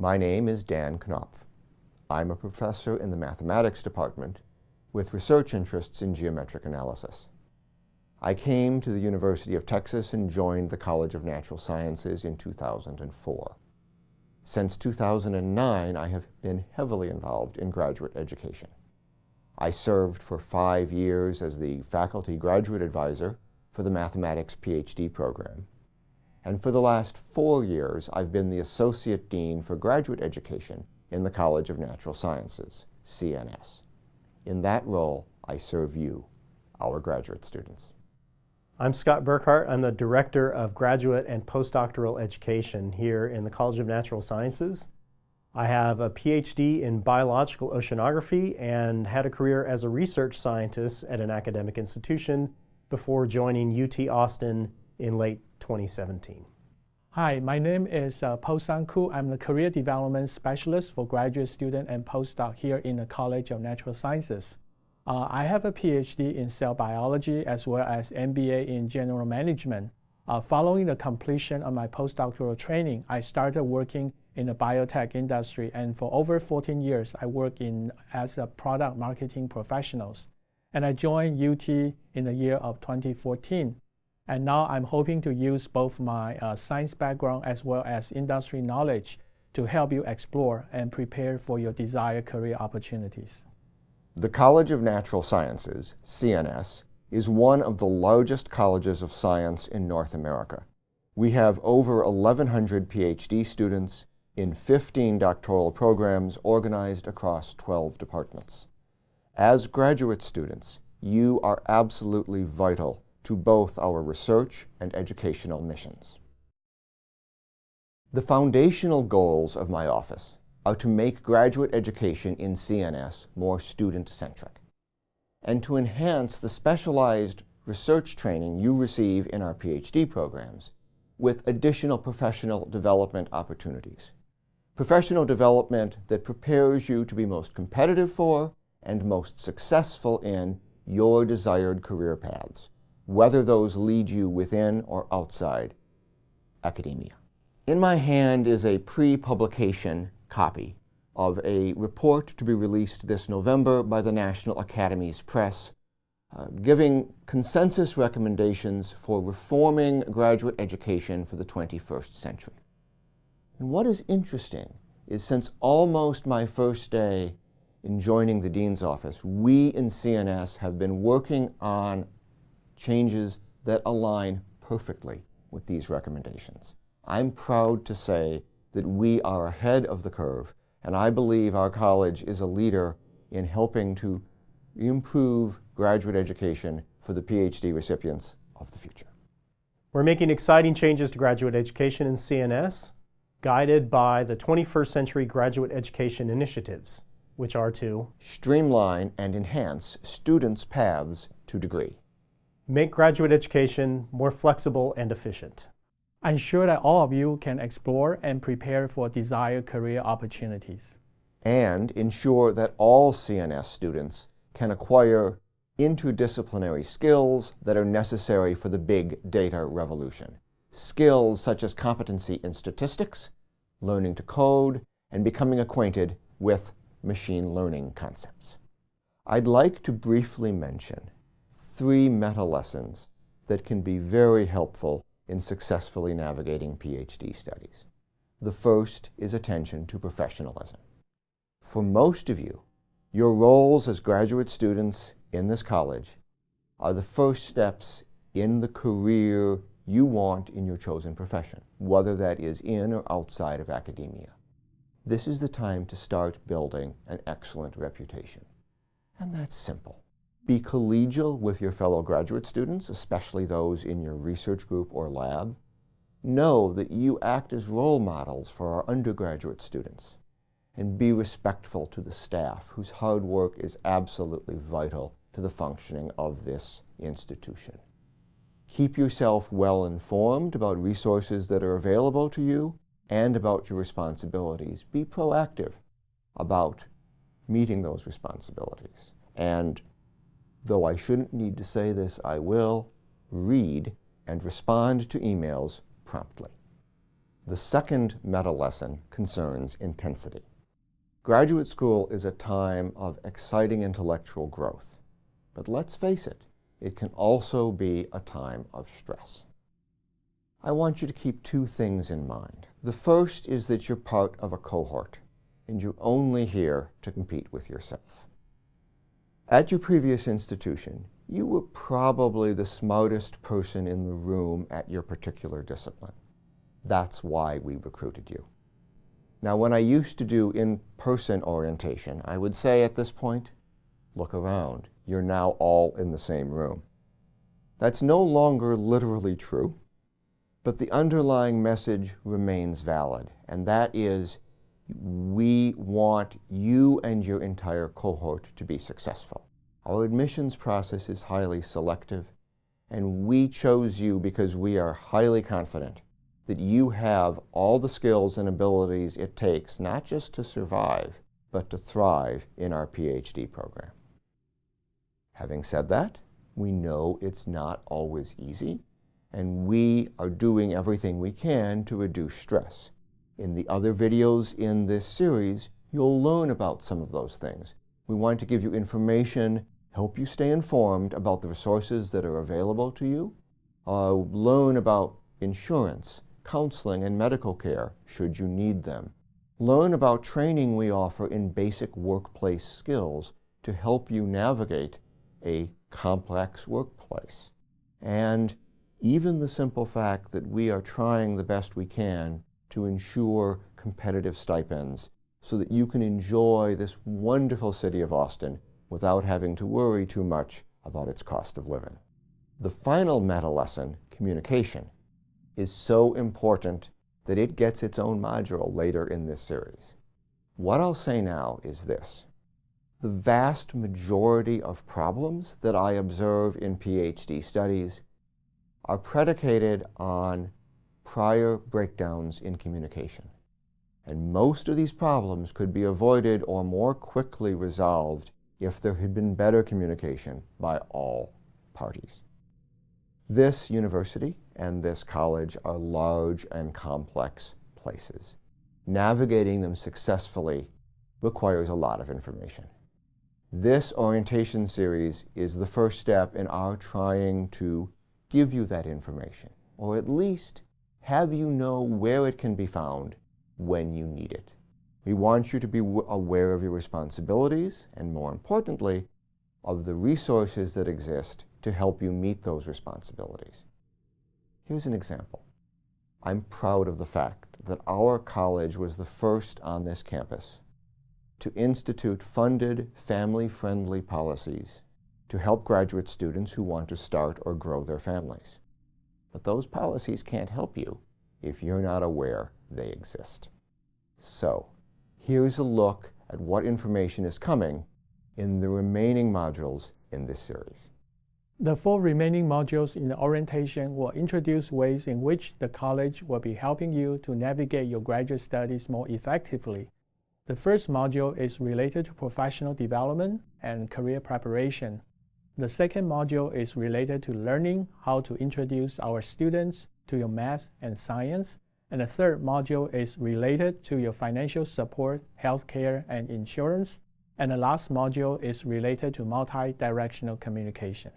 My name is Dan Knopf. I'm a professor in the mathematics department with research interests in geometric analysis. I came to the University of Texas and joined the College of Natural Sciences in 2004. Since 2009, I have been heavily involved in graduate education. I served for 5 years as the faculty graduate advisor for the mathematics PhD program. And for the last 4 years, I've been the Associate Dean for Graduate Education in the College of Natural Sciences, CNS. In that role, I serve you, our graduate students. I'm Scott Burkhart. I'm the Director of Graduate and Postdoctoral Education here in the College of Natural Sciences. I have a PhD in biological oceanography and had a career as a research scientist at an academic institution before joining UT Austin in late 2017. Hi, my name is Po-Sang Koo. I'm the Career Development Specialist for graduate student and postdoc here in the College of Natural Sciences. I have a PhD in cell biology as well as MBA in general management. Following the completion of my postdoctoral training, I started working in the biotech industry, and for over 14 years, I worked as a product marketing professional. And I joined UT in the year of 2014. And now I'm hoping to use both my science background as well as industry knowledge to help you explore and prepare for your desired career opportunities. The College of Natural Sciences, CNS, is one of the largest colleges of science in North America. We have over 1,100 PhD students in 15 doctoral programs organized across 12 departments. As graduate students, you are absolutely vital to both our research and educational missions. The foundational goals of my office are to make graduate education in CNS more student-centric, and to enhance the specialized research training you receive in our PhD programs with additional professional development opportunities. Professional development that prepares you to be most competitive for and most successful in your desired career paths, whether those lead you within or outside academia. In my hand is a pre-publication copy of a report to be released this November by the National Academies Press, giving consensus recommendations for reforming graduate education for the 21st century. And what is interesting is since almost my first day in joining the Dean's office, we in CNS have been working on changes that align perfectly with these recommendations. I'm proud to say that we are ahead of the curve, and I believe our college is a leader in helping to improve graduate education for the PhD recipients of the future. We're making exciting changes to graduate education in CNS, guided by the 21st Century Graduate Education Initiatives, which are to streamline and enhance students' paths to degree, make graduate education more flexible and efficient, ensure that all of you can explore and prepare for desired career opportunities, and ensure that all CNS students can acquire interdisciplinary skills that are necessary for the big data revolution. Skills such as competency in statistics, learning to code, and becoming acquainted with machine learning concepts. I'd like to briefly mention 3 meta lessons that can be very helpful in successfully navigating PhD studies. The first is attention to professionalism. For most of you, your roles as graduate students in this college are the first steps in the career you want in your chosen profession, whether that is in or outside of academia. This is the time to start building an excellent reputation. And that's simple. Be collegial with your fellow graduate students, especially those in your research group or lab. Know that you act as role models for our undergraduate students. And be respectful to the staff, whose hard work is absolutely vital to the functioning of this institution. Keep yourself well informed about resources that are available to you and about your responsibilities. Be proactive about meeting those responsibilities. And though I shouldn't need to say this, I will read and respond to emails promptly. The second meta lesson concerns intensity. Graduate school is a time of exciting intellectual growth, but let's face it, it can also be a time of stress. I want you to keep two things in mind. The first is that you're part of a cohort, and you're only here to compete with yourself. At your previous institution, you were probably the smartest person in the room at your particular discipline. That's why we recruited you. Now, when I used to do in-person orientation, I would say at this point, look around. You're now all in the same room. That's no longer literally true, but the underlying message remains valid, and that is we want you and your entire cohort to be successful. Our admissions process is highly selective, and we chose you because we are highly confident that you have all the skills and abilities it takes not just to survive, but to thrive in our PhD program. Having said that, we know it's not always easy, and we are doing everything we can to reduce stress. In the other videos in this series, you'll learn about some of those things. We want to give you information, help you stay informed about the resources that are available to you, learn about insurance, counseling, and medical care, should you need them. Learn about training we offer in basic workplace skills to help you navigate a complex workplace. And even the simple fact that we are trying the best we can to ensure competitive stipends so that you can enjoy this wonderful city of Austin without having to worry too much about its cost of living. The final meta lesson, communication, is so important that it gets its own module later in this series. What I'll say now is this. The vast majority of problems that I observe in PhD studies are predicated on prior breakdowns in communication. And most of these problems could be avoided or more quickly resolved if there had been better communication by all parties. This university and this college are large and complex places. Navigating them successfully requires a lot of information. This orientation series is the first step in our trying to give you that information, or at least have you know where it can be found when you need it. We want you to be aware of your responsibilities and, more importantly, of the resources that exist to help you meet those responsibilities. Here's an example. I'm proud of the fact that our college was the first on this campus to institute funded, family-friendly policies to help graduate students who want to start or grow their families. But those policies can't help you if you're not aware they exist. So, here's a look at what information is coming in the remaining modules in this series. The 4 remaining modules in the orientation will introduce ways in which the college will be helping you to navigate your graduate studies more effectively. The first module is related to professional development and career preparation. The second module is related to learning how to introduce our students to your math and science. And the third module is related to your financial support, healthcare, and insurance. And the last module is related to multi-directional communication.